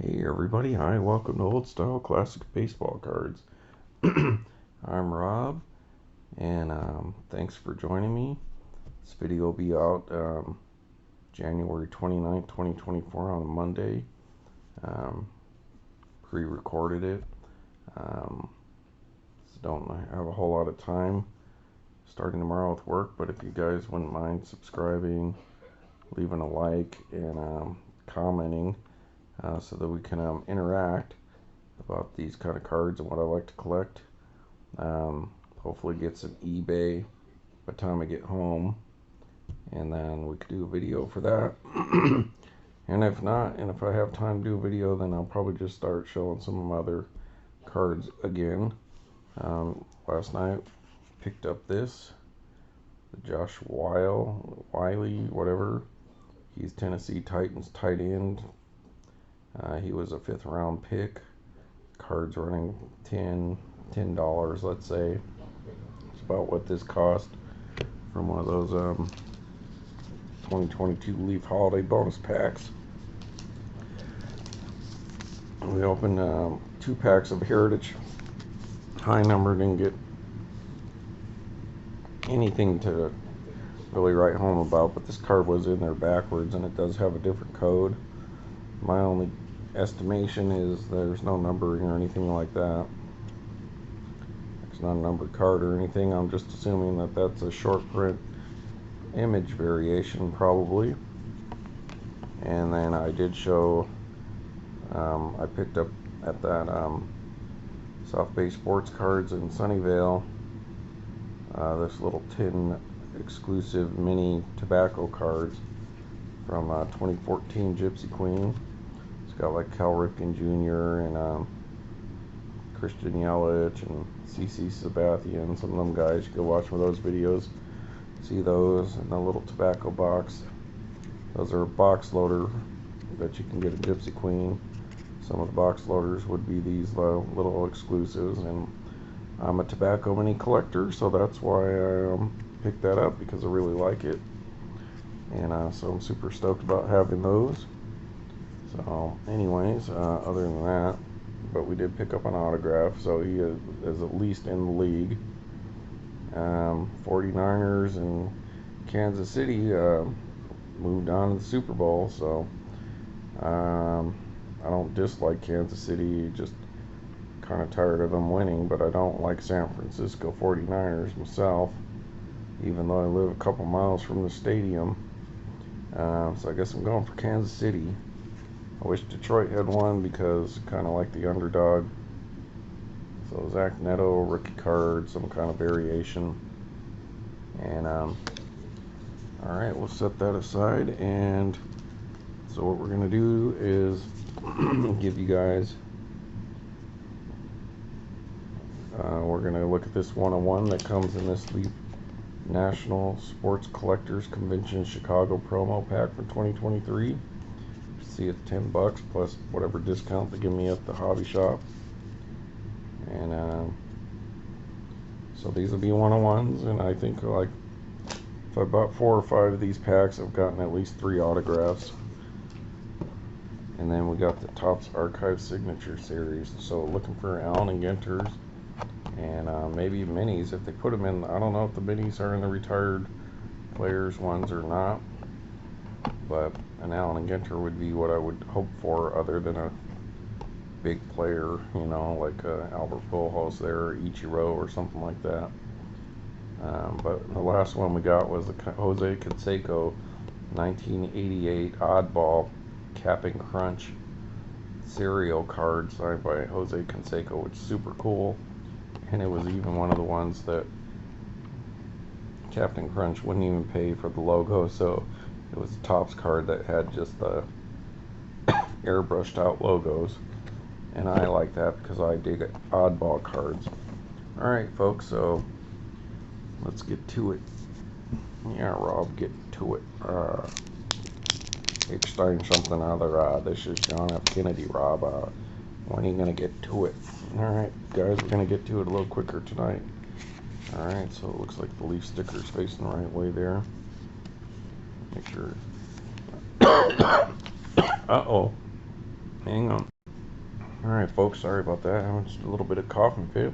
Hey everybody, hi, welcome to Old Style Classic Baseball Cards. I'm Rob, and thanks for joining me. This video will be out January 29th, 2024 on a Monday. Pre-recorded it, so don't have a whole lot of time starting tomorrow with work, but if you guys wouldn't mind subscribing, leaving a like, and commenting, so that we can interact about these kind of cards and what I like to collect. Hopefully get some eBay by the time I get home, and then we could do a video for that. And if not, and if I have time to do a video, then I'll probably just start showing some of my other cards again. Last night picked up this, the Josh Wiley, whatever. He's Tennessee Titans tight end. He was a 5th round pick. Cards running $10, let's say. It's about what this cost from one of those 2022 Leaf Holiday bonus packs. We opened 2 packs of Heritage. High number, didn't get anything to really write home about, but this card was in there backwards, and it does have a different code. My only estimation is there's no numbering or anything like that. It's not a numbered card or anything. I'm just assuming that that's a short print image variation probably. And then I did show, I picked up at that South Bay Sports Cards in Sunnyvale, this little tin exclusive mini tobacco cards from 2014 Gypsy Queen. It's got like Cal Ripken Jr. and Christian Yelich and CC Sabathia, some of them guys. You go watch one of those videos, see those in the little tobacco box. Those are a box loader that you can get at Gypsy Queen. Some of the box loaders would be these little exclusives, and I'm a tobacco mini collector, so that's why I picked that up, because I really like it. And so I'm super stoked about having those. So anyways, other than that, but we did pick up an autograph, so he is at least in the league. 49ers and Kansas City moved on to the Super Bowl, so I don't dislike Kansas City, just kind of tired of them winning, but I don't like San Francisco 49ers myself, even though I live a couple miles from the stadium. So I guess I'm going for Kansas City. I wish Detroit had won because kind of like the underdog. So Zach Neto, rookie card, some kind of variation. And alright, we'll set that aside. And so what we're going to do is give you guys, we're going to look at this 101 that comes in this Leaf National Sports Collectors Convention Chicago promo pack for 2023. See, it's $10 plus whatever discount they give me at the hobby shop. And so these will be 101s, and I think, like, if I bought 4 or 5 of these packs, I've gotten at least 3 autographs. And then we got the Topps Archive Signature Series, so looking for Allen and Ginters, and maybe minis if they put them in. I don't know if the minis are in the retired players ones or not, but an Allen and Ginter would be what I would hope for, other than a big player, you know, like Albert Pujols there, or Ichiro, or something like that. But the last one we got was the Jose Canseco 1988 Oddball Capping Crunch cereal card signed by Jose Canseco, which is super cool. And it was even one of the ones that Captain Crunch wouldn't even pay for the logo, so it was a Topps card that had just the airbrushed out logos, and I like that because I dig oddball cards. Alright folks, so let's get to it. Yeah, Rob, get to it. H-Stein something or other. This is John F. Kennedy, Rob. When are you going to get to it? Alright guys, we're going to get to it a little quicker tonight. Alright, so it looks like the leaf sticker's facing the right way there. Make sure. Uh-oh. Hang on. Alright, folks, sorry about that. I'm just a little bit of coughing fit.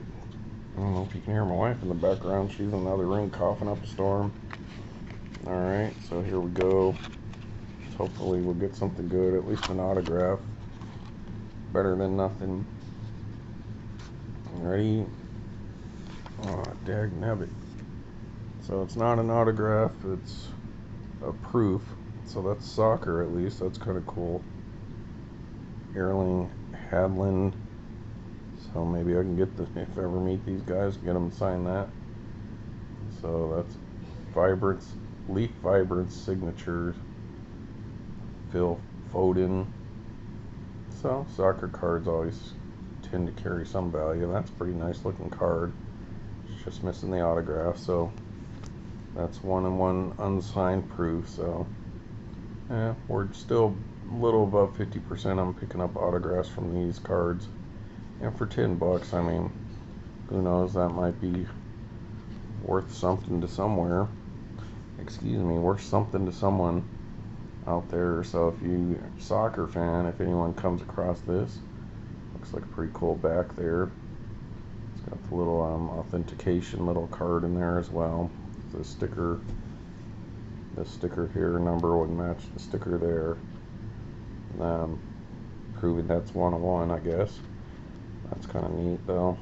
I don't know if you can hear my wife in the background. She's in another room coughing up a storm. Alright, so here we go. Hopefully we'll get something good, at least an autograph. Better than nothing. Ready? Oh, dagnabbit. So it's not an autograph, it's a proof. So that's soccer at least, that's kind of cool. Erling, Haaland. So maybe I can get the, if I ever meet these guys, get them to sign that. So that's Vibrance, Leaf Vibrance signatures. Phill, Foden. So soccer cards always tend to carry some value. That's a pretty nice looking card. It's just missing the autograph. So that's 1-in-1 unsigned proof. So yeah, we're still a little above 50%. I'm picking up autographs from these cards. And for $10, I mean, who knows, that might be worth something to somewhere. Excuse me, worth something to someone out there. So if you are a soccer fan, if anyone comes across this, looks like a pretty cool back there. It's got the little authentication little card in there as well. The sticker here number would match the sticker there. Proving that's 1-of-1, I guess. That's kind of neat though.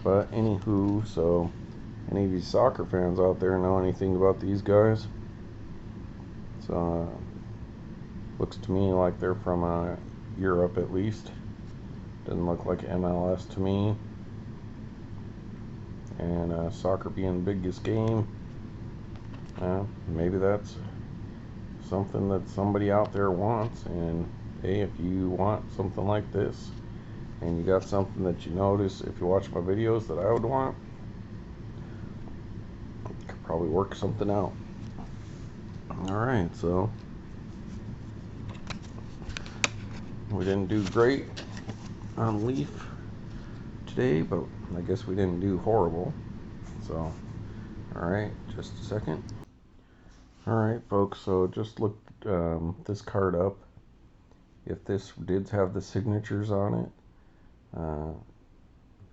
But anywho, so any of you soccer fans out there know anything about these guys? So looks to me like they're from Europe at least. Doesn't look like MLS to me. And soccer being the biggest game, maybe that's something that somebody out there wants. And hey, if you want something like this and you got something that you notice if you watch my videos that I would want, could probably work something out. Alright, so we didn't do great on Leaf today, but I guess we didn't do horrible. So alright, just a second. Alright folks, so just look this card up. If this did have the signatures on it,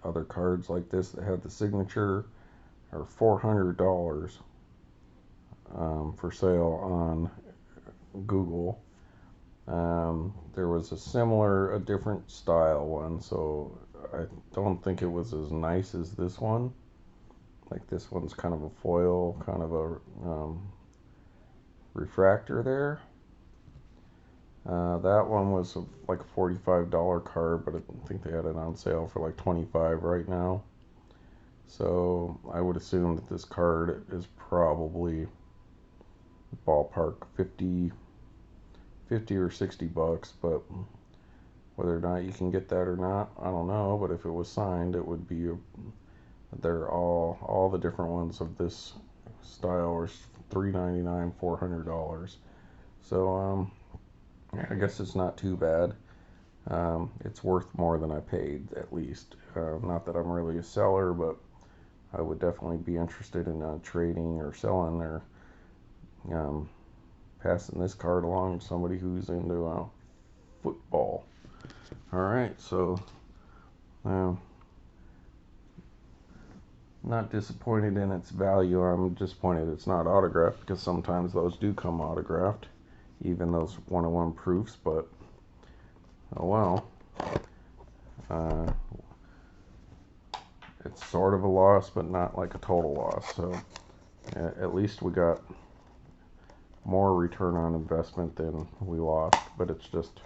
other cards like this that have the signature are $400 for sale on Google. There was a different style one, so I don't think it was as nice as this one. Like this one's kind of a foil, kind of a refractor there. That one was like a $45 card, but I think they had it on sale for like $25 right now. So I would assume that this card is probably ballpark 50 or $60, but whether or not you can get that or not, I don't know. But if it was signed, it would be they're all the different ones of this style are $399, $400. So I guess it's not too bad. It's worth more than I paid, at least. Not that I'm really a seller, but I would definitely be interested in trading or selling or passing this card along to somebody who's into football. Alright, so not disappointed in its value. I'm disappointed it's not autographed, because sometimes those do come autographed, even those 1-of-1 proofs, but oh well. It's sort of a loss, but not like a total loss. So at least we got more return on investment than we lost. But it's just,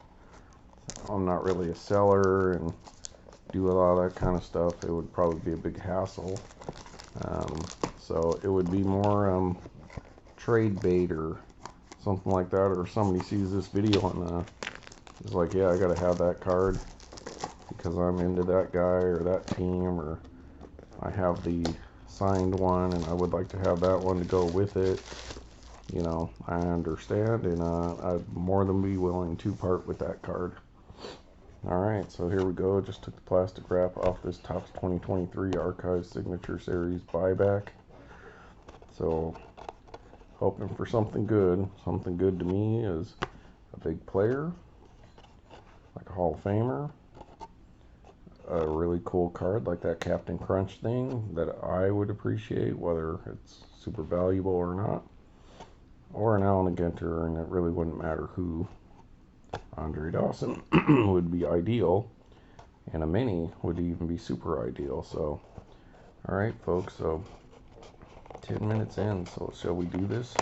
I'm not really a seller and do a lot of that kind of stuff. It would probably be a big hassle. So it would be more trade bait or something like that, or somebody sees this video and is like, yeah, I gotta have that card because I'm into that guy or that team, or I have the signed one and I would like to have that one to go with it. You know, I understand, and I'd more than be willing to part with that card. Alright, so here we go. Just took the plastic wrap off this Topps 2023 Archive Signature Series buyback. So, hoping for something good. Something good to me is a big player. Hall of Famer. A really cool card like that Captain Crunch thing that I would appreciate, whether it's super valuable or not. Or an Allen Ginter, and it really wouldn't matter who. Andre Dawson would be ideal, and a mini would even be super ideal. So, alright, folks, so 10 minutes in, so shall we do this?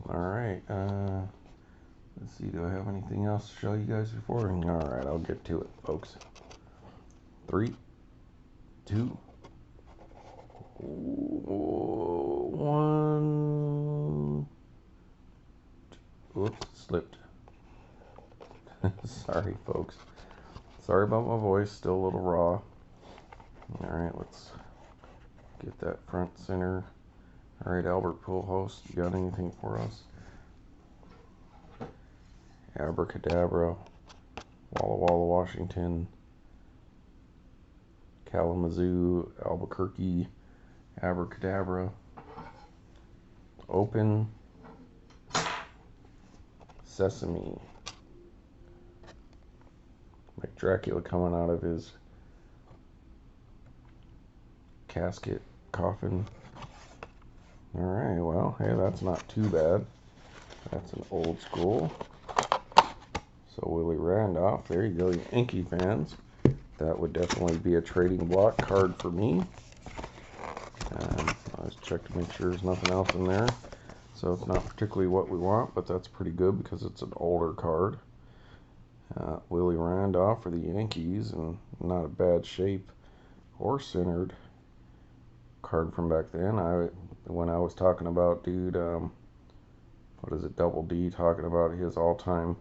Alright, let's see, do I have anything else to show you guys before? Alright, I'll get to it, folks. 3, 2, 1. Whoops, slipped. Sorry, folks. Sorry about my voice, still a little raw. Alright, let's get that front center. Alright, Albert Pujols, you got anything for us? Abracadabra, Walla Walla, Washington, Kalamazoo, Albuquerque, Abracadabra, Open, Sesame, like Dracula coming out of his casket, coffin. Alright, well, hey, that's not too bad. That's an old school. So Willie Randolph, there you go, you Yankee fans. That would definitely be a trading block card for me. I just check to make sure there's nothing else in there. So it's not particularly what we want, but that's pretty good because it's an older card. Willie Randolph for the Yankees, and not a bad shape or centered card from back then. When I was talking about what is it, Double D, talking about his all-time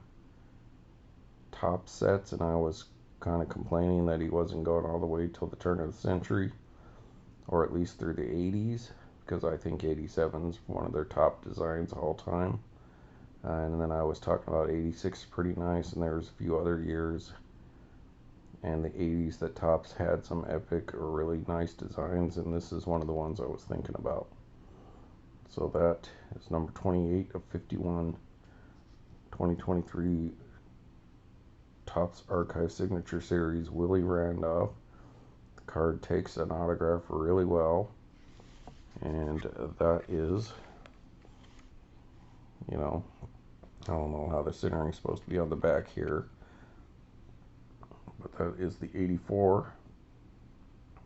top sets, and I was kind of complaining that he wasn't going all the way till the turn of the century, or at least through the 80s, because I think 87's one of their top designs all time. And then I was talking about 86 is pretty nice, and there's a few other years and the 80s that Topps had some epic or really nice designs, and this is one of the ones I was thinking about. So that is number 28 of 51, 2023 Topps Archive Signature Series, Willie Randolph. The card takes an autograph really well, and that is, I don't know how the centering's supposed to be on the back here, but that is the 84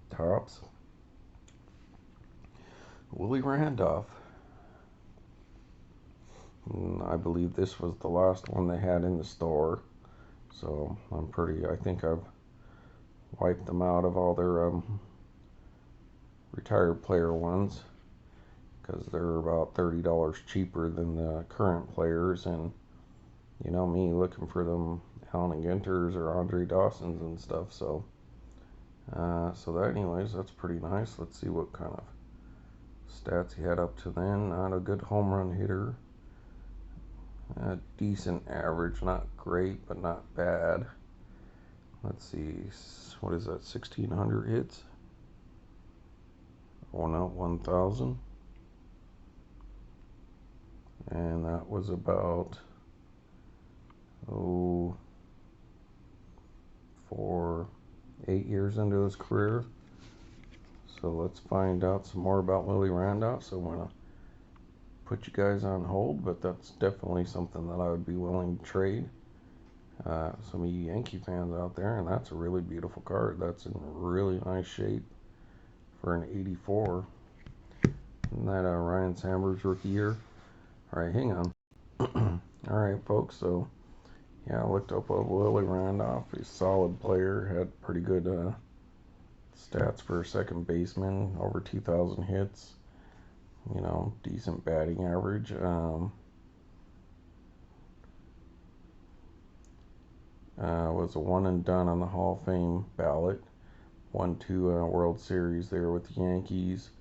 Topps Willie Randolph. And I believe this was the last one they had in the store, so I think I've wiped them out of all their retired player ones, because they're about $30 cheaper than the current players, and you know me looking for them Allen Ginters or Andre Dawsons and stuff. So that, anyways, that's pretty nice. Let's see what kind of stats he had up to then. Not a good home run hitter, a decent average, not great but not bad. Let's see, what is that, 1,600 hits? Oh no, 1,000. And that was about 8 years into his career. So let's find out some more about Willie Randolph. So I'm going to put you guys on hold, but that's definitely something that I would be willing to trade. Some of you Yankee fans out there, and that's a really beautiful card. That's in really nice shape for an 84. Isn't that Ryan Sandberg's rookie year? Alright, hang on. Alright, folks, so yeah, I looked up Willie Randolph. He's a solid player, had pretty good stats for a second baseman, over 2,000 hits, decent batting average. Was a one and done on the Hall of Fame ballot. Won 2 World Series there with the Yankees.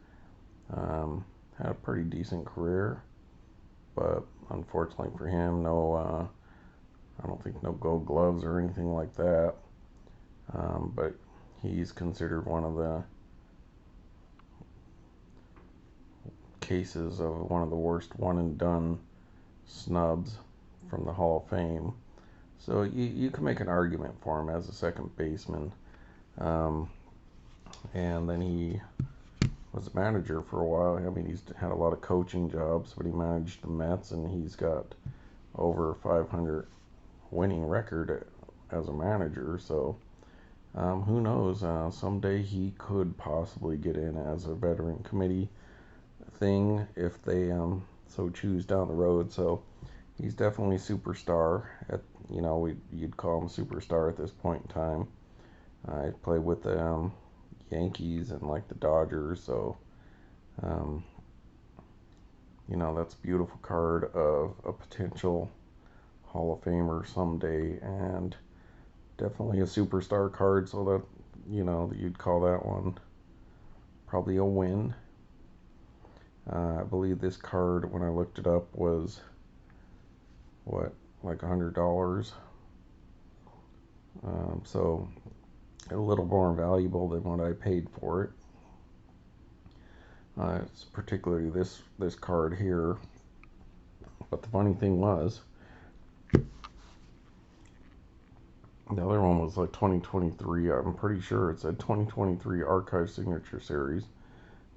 Had a pretty decent career, but unfortunately for him, I don't think no gold gloves or anything like that. But he's considered one of the cases of one of the worst one and done snubs from the Hall of Fame. So you can make an argument for him as a second baseman. Um, and then he was a manager for a while. I mean, he's had a lot of coaching jobs, but he managed the Mets, and he's got over 500 winning record as a manager. So who knows? Someday he could possibly get in as a veteran committee thing if they so choose down the road. So he's definitely a superstar. You'd call him a superstar at this point in time. I played with the Yankees and like the Dodgers, so um, that's a beautiful card of a potential Hall of Famer someday, and definitely a superstar card. So that you'd call that one probably a win. I believe this card, when I looked it up, was what, like $100. So a little more valuable than what I paid for it. It's particularly this card here. But the funny thing was, the other one was like 2023. I'm pretty sure it said 2023 Archive Signature Series.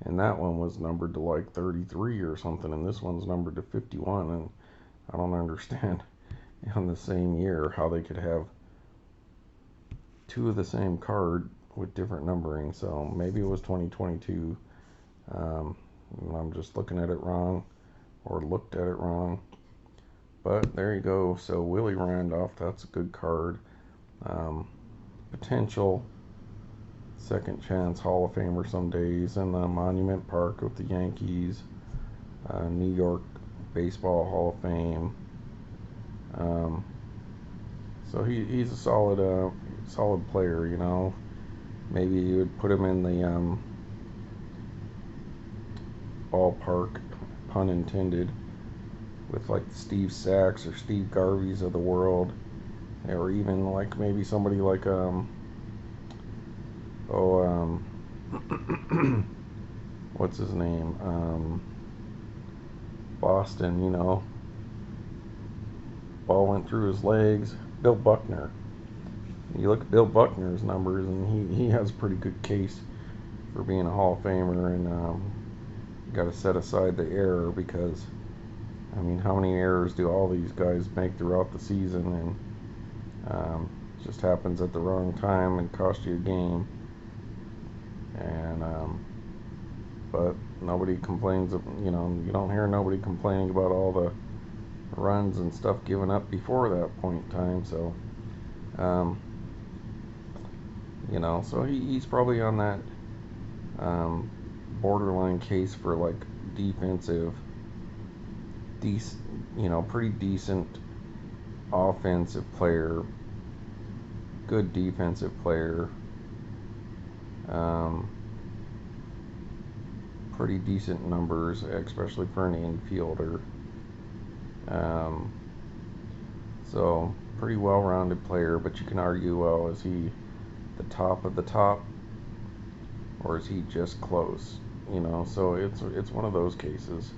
And that one was numbered to like 33 or something. And this one's numbered to 51. And I don't understand in the same year how they could have two of the same card with different numbering. So maybe it was 2022. I'm just looking at it wrong, or looked at it wrong. But there you go. So Willie Randolph, that's a good card. Potential second chance Hall of Famer some days in the Monument Park with the Yankees. New York Baseball Hall of Fame. So he's a solid player. Maybe you would put him in the ballpark, pun intended, with like the Steve Sachs or Steve Garveys of the world, or even like maybe somebody like what's his name, Boston. Ball went through his legs. Bill Buckner. You look at Bill Buckner's numbers, and he has a pretty good case for being a Hall of Famer, and you got to set aside the error, because I mean, how many errors do all these guys make throughout the season, and it just happens at the wrong time and cost you a game. And but nobody complains. You don't hear nobody complaining about all the runs and stuff given up before that point in time. So so he's probably on that borderline case for like defensive, pretty decent offensive player, good defensive player, pretty decent numbers, especially for an infielder. So pretty well-rounded player, but you can argue, well, is he the top of the top, or is he just close? So it's one of those cases,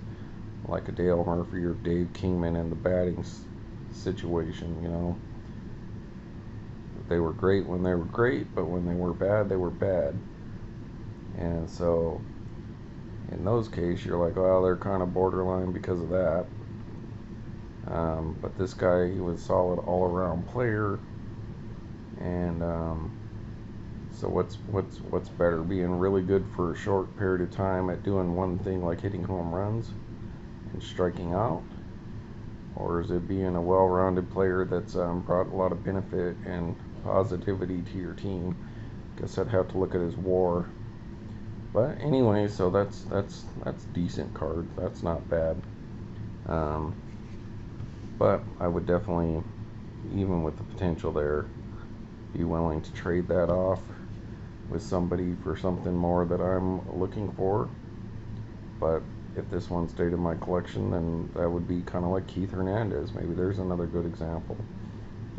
like a Dale Murphy or Dave Kingman in the batting situation. They were great when they were great, but when they were bad, they were bad. And so in those cases, you're like, well, they're kind of borderline because of that. But this guy, he was a solid all-around player. And so what's better, being really good for a short period of time at doing one thing like hitting home runs and striking out, or is it being a well-rounded player that's brought a lot of benefit and positivity to your team? Guess I'd have to look at his WAR. But anyway, so that's decent card. That's not bad. But I would definitely, even with the potential there, be willing to trade that off with somebody for something more that I'm looking for. But if this one stayed in my collection, then that would be kind of like Keith Hernandez. Maybe there's another good example.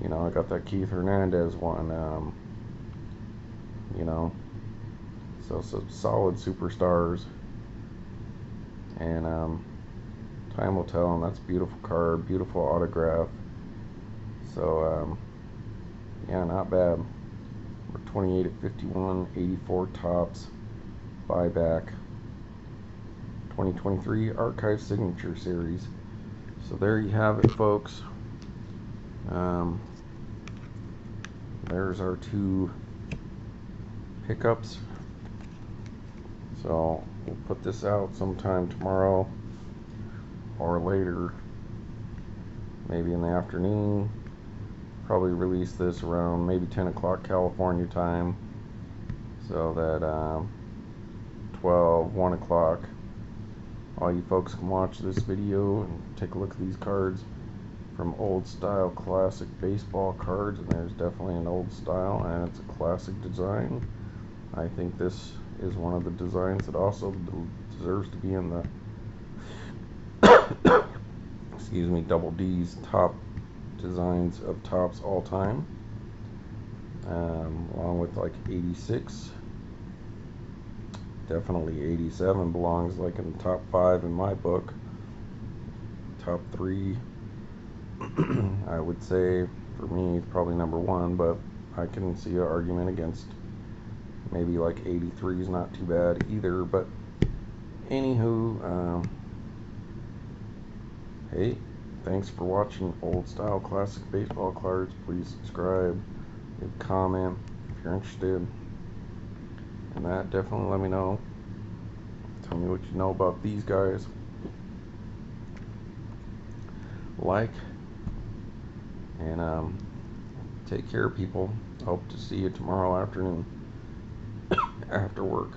I got that Keith Hernandez one. So solid superstars. And time will tell, and that's a beautiful card, beautiful autograph. So, yeah, not bad. We're 28 at 51, 84 tops, buyback, 2023 Archive Signature Series. So there you have it, folks. There's our two pickups. So we'll put this out sometime tomorrow or later, maybe in the afternoon. Probably release this around maybe 10 o'clock California time, so that 12, 1 o'clock, all you folks can watch this video and take a look at these cards from old style classic baseball cards. And there's definitely an old style, and it's a classic design. I think this is one of the designs that also deserves to be in the excuse me, Double D's top designs of tops all time, along with like 86. Definitely 87 belongs like in the top 5 in my book. Top 3 I would say for me probably number 1, but I can see an argument against maybe like 83 is not too bad either. But anywho, hey, thanks for watching Old Style Classic Baseball Cards. Please subscribe, leave a comment if you're interested. And that, definitely let me know. Tell me what you know about these guys. Like, and take care, people. Hope to see you tomorrow afternoon after work.